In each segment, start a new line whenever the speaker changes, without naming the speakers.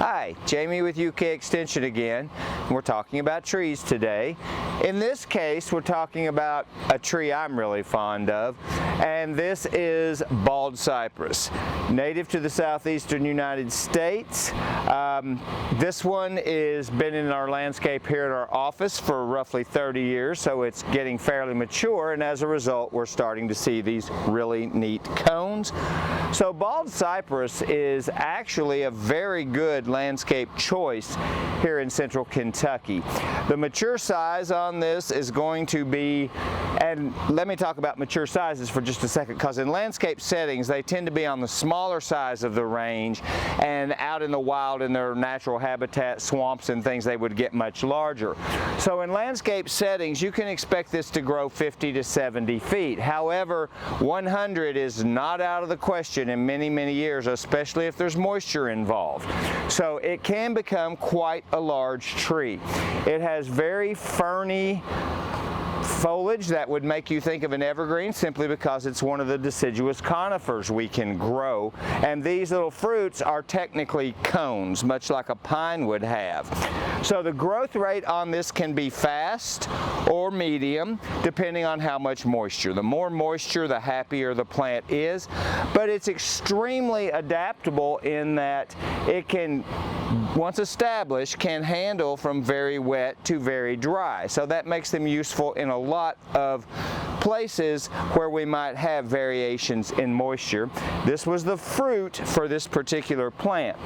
Hi, Jamie with UK Extension again. We're talking about trees today. In this case, we're talking about a tree I'm really fond of, and this is bald cypress, native to the southeastern United States. This one has been in our landscape here at our office for roughly 30 years, so it's getting fairly mature, and as a result, we're starting to see these really neat cones. So bald cypress is actually a very good landscape choice here in central Kentucky. The mature size on this is going to be, and let me talk about mature sizes for just a second, because in landscape settings they tend to be on the smaller size of the range, and out in the wild in their natural habitat, swamps and things, they would get much larger. So in landscape settings you can expect this to grow 50 to 70 feet. However, 100 is not out of the question in many years, especially if there's moisture involved. So it can become quite a large tree. It has very ferny foliage that would make you think of an evergreen simply because it's one of the deciduous conifers we can grow, and these little fruits are technically cones, much like a pine would have. So the growth rate on this can be fast or medium depending on how much moisture. The more moisture, the happier the plant is, but it's extremely adaptable in that it can, once established, can handle from very wet to very dry. So that makes them useful in a lot of places where we might have variations in moisture. This was the fruit for this particular plant.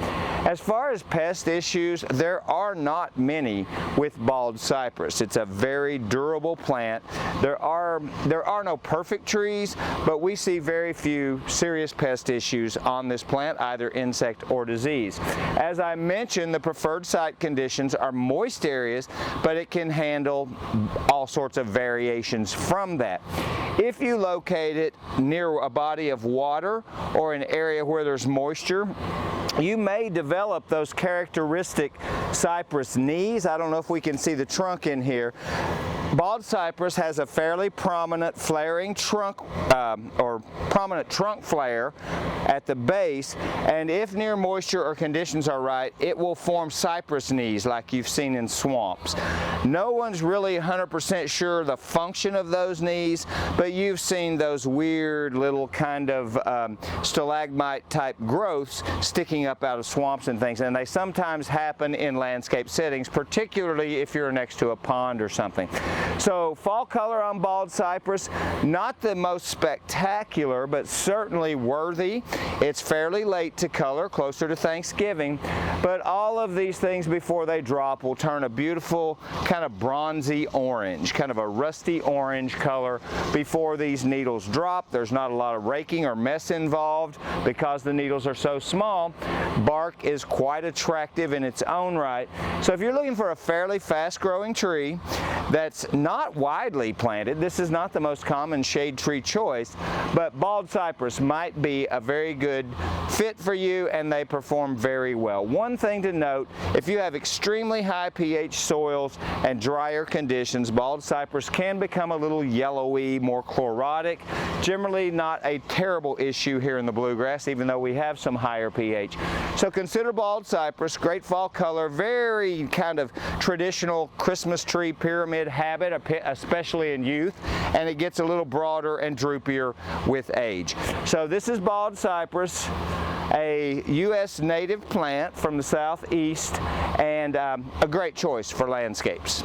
As far as pest issues, there are not many with bald cypress. It's a very durable plant. There are no perfect trees, but we see very few serious pest issues on this plant, either insect or disease. As I mentioned, the preferred site conditions are moist areas, but it can handle all sorts of variations from that. If you locate it near a body of water or an area where there's moisture, you may develop those characteristic cypress knees. I don't know if we can see the trunk in here. Bald cypress has a fairly prominent flaring trunk or prominent trunk flare at the base, and if near moisture or conditions are right, it will form cypress knees like you've seen in swamps. No one's really 100% sure the function of those knees, but you've seen those weird little kind of stalagmite type growths sticking up out of swamps and things, and they sometimes happen in landscape settings, particularly if you're next to a pond or something. So fall color on bald cypress, not the most spectacular, but certainly worthy. It's fairly late to color, closer to Thanksgiving, but all of these things before they drop will turn a beautiful kind of bronzy orange, kind of a rusty orange color before these needles drop. There's not a lot of raking or mess involved because the needles are so small. Bark is quite attractive in its own right. So if you're looking for a fairly fast growing tree that's not widely planted, this is not the most common shade tree choice, but bald cypress might be a very good fit for you, and they perform very well. One thing to note, if you have extremely high pH soils and drier conditions, bald cypress can become a little yellowy, more chlorotic. Generally not a terrible issue here in the bluegrass, even though we have some higher pH. So consider bald cypress, great fall color, very kind of traditional Christmas tree pyramid habit, especially in youth, and it gets a little broader and droopier with age. So this is bald cypress, a U.S. native plant from the southeast, and a great choice for landscapes.